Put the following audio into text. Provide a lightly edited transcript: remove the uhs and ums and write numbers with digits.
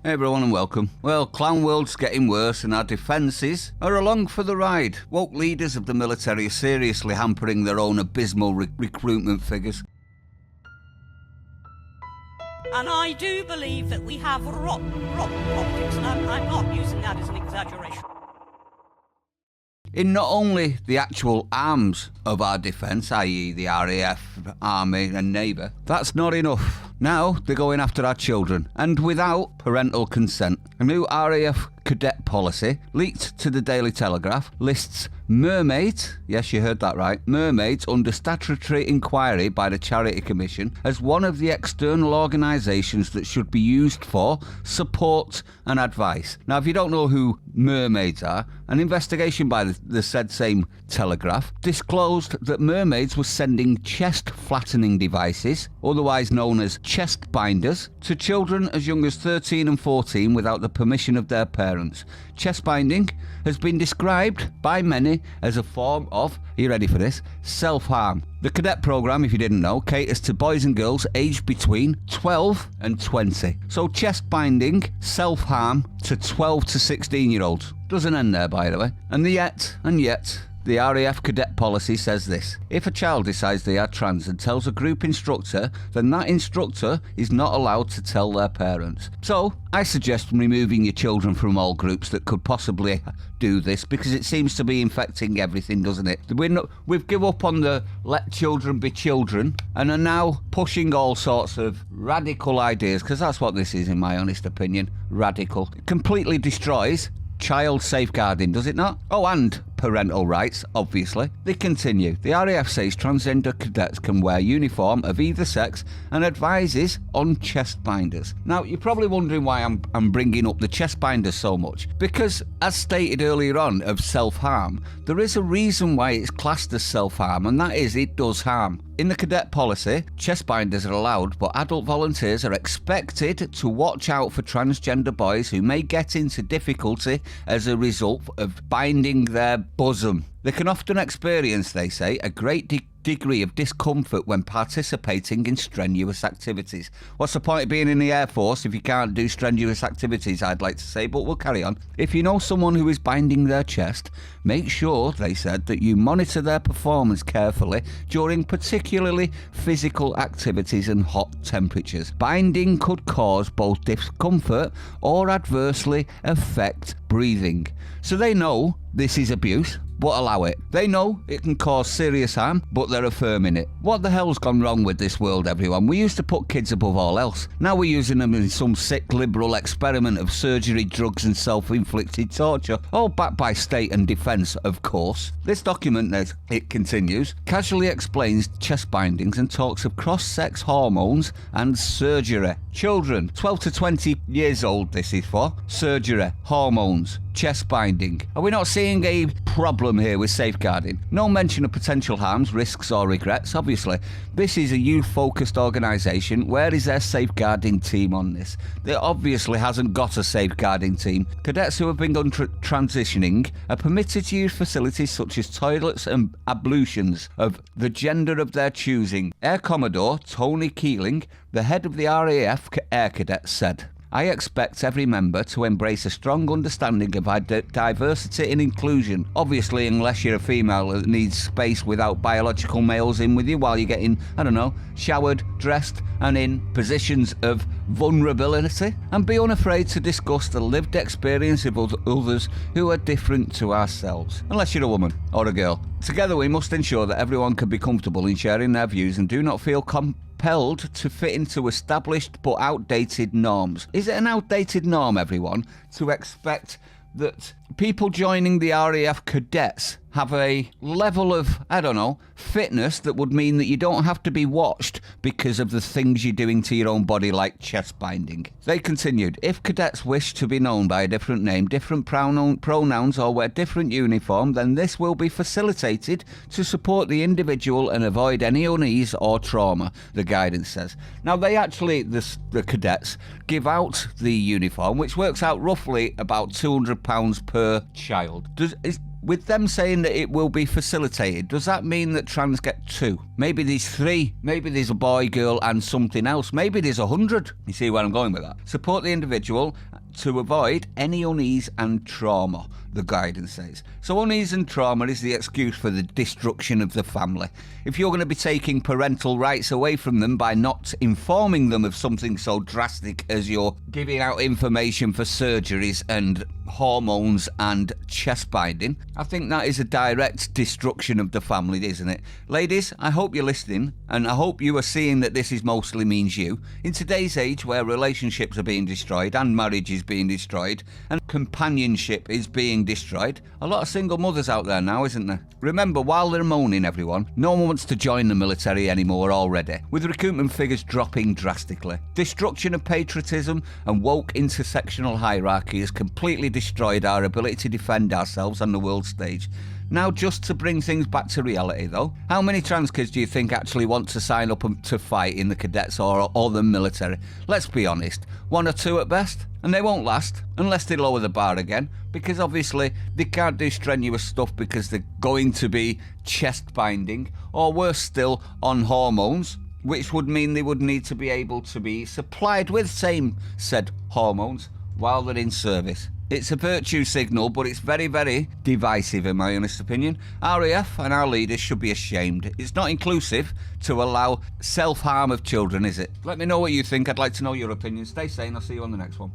Hey everyone and welcome. Well, clown world's getting worse and our defences are along for the ride. Woke leaders of the military are seriously hampering their own abysmal recruitment figures. And I do believe that we have rotten politics, and I'm not using that as an exaggeration. In not only the actual arms of our defence, i.e. the RAF, Army and Navy, that's not enough. Now they're going after our children, and without parental consent. A new RAF Cadet policy, leaked to the Daily Telegraph, lists mermaids, yes you heard that right, mermaids under statutory inquiry by the Charity Commission as one of the external organisations that should be used for support and advice. Now if you don't know who mermaids are, an investigation by the said same Telegraph disclosed that mermaids were sending chest flattening devices, otherwise known as chest binders, to children as young as 13 and 14 without the permission of their parents. Chest binding has been described by many as a form of, are you ready for this, self-harm. The cadet programme, if you didn't know, caters to boys and girls aged between 12 and 20. So chest binding, self-harm to 12 to 16-year-olds. Doesn't end there, by the way. And yet, the RAF Cadet policy says this: if a child decides they are trans and tells a group instructor, then that instructor is not allowed to tell their parents. So, I suggest removing your children from all groups that could possibly do this, because it seems to be infecting everything, doesn't it? We've given up on the let children be children and are now pushing all sorts of radical ideas, because that's what this is, in my honest opinion. Radical. It completely destroys child safeguarding, does it not? Oh, and parental rights, obviously. They continue. The RAF says transgender cadets can wear uniform of either sex and advises on chest binders. Now, you're probably wondering why I'm bringing up the chest binders so much. Because, as stated earlier on of self-harm, there is a reason why it's classed as self-harm, and that is it does harm. In the cadet policy, chest binders are allowed, but adult volunteers are expected to watch out for transgender boys who may get into difficulty as a result of binding their bosom. They can often experience, they say, a great degree of discomfort when participating in strenuous activities. What's the point of being in the Air Force if you can't do strenuous activities, I'd like to say, but we'll carry on. If you know someone who is binding their chest, make sure, they said, that you monitor their performance carefully during particularly physical activities and hot temperatures. Binding could cause both discomfort or adversely affect breathing. So they know this is abuse, but allow it. They know it can cause serious harm, but they're affirming it. What the hell's gone wrong with this world, everyone? We used to put kids above all else. Now we're using them in some sick liberal experiment of surgery, drugs and self-inflicted torture, all backed by state and defence, of course. This document, as it continues, casually explains chest bindings and talks of cross-sex hormones and surgery. Children, 12 to 20 years old this is for. Surgery, hormones, chest binding. Are we not seeing a problem here with safeguarding? No mention of potential harms, risks or regrets, obviously. This is a youth-focused organisation. Where is their safeguarding team on this? There obviously hasn't got a safeguarding team. Cadets who have been transitioning are permitted to use facilities such as toilets and ablutions of the gender of their choosing. Air Commodore Tony Keeling, the head of the RAF Air Cadets, said, I expect every member to embrace a strong understanding of diversity and inclusion. Obviously, unless you're a female that needs space without biological males in with you while you're getting, showered, dressed, and in positions of vulnerability. And be unafraid to discuss the lived experience of others who are different to ourselves. Unless you're a woman or a girl. Together, we must ensure that everyone can be comfortable in sharing their views and do not feel compelled to fit into established but outdated norms. Is it an outdated norm, everyone, to expect that people joining the RAF Cadets have a level of, fitness that would mean that you don't have to be watched because of the things you're doing to your own body, like chest binding? They continued, if cadets wish to be known by a different name, different pronouns or wear different uniform, then this will be facilitated to support the individual and avoid any unease or trauma, the guidance says. Now they actually, the cadets, give out the uniform, which works out roughly about £200 per child. with them saying that it will be facilitated, does that mean that trans get 2? Maybe there's 3. Maybe there's a boy, girl, and something else. Maybe there's 100. You see where I'm going with that? Support the individual to avoid any unease and trauma, the guidance says. So unease and trauma is the excuse for the destruction of the family. If you're going to be taking parental rights away from them by not informing them of something so drastic as you're giving out information for surgeries and hormones and chest binding, I think that is a direct destruction of the family, isn't it? Ladies, I hope you're listening, and I hope you are seeing that this is mostly means you. In today's age where relationships are being destroyed and marriage is being destroyed and companionship is being destroyed, a lot of single mothers out there now, isn't there? Remember, while they're moaning, everyone, no one wants to join the military anymore already, with recruitment figures dropping drastically. Destruction of patriotism and woke intersectional hierarchy has completely destroyed our ability to defend ourselves on the world stage. Now, just to bring things back to reality though, how many trans kids do you think actually want to sign up to fight in the cadets or the military? Let's be honest, 1 or 2 at best, and they won't last unless they lower the bar again, because obviously they can't do strenuous stuff because they're going to be chest binding, or worse still, on hormones, which would mean they would need to be able to be supplied with said hormones while they're in service. It's a virtue signal, but it's very, very divisive in my honest opinion. RAF and our leaders should be ashamed. It's not inclusive to allow self-harm of children, is it? Let me know what you think. I'd like to know your opinion. Stay sane. I'll see you on the next one.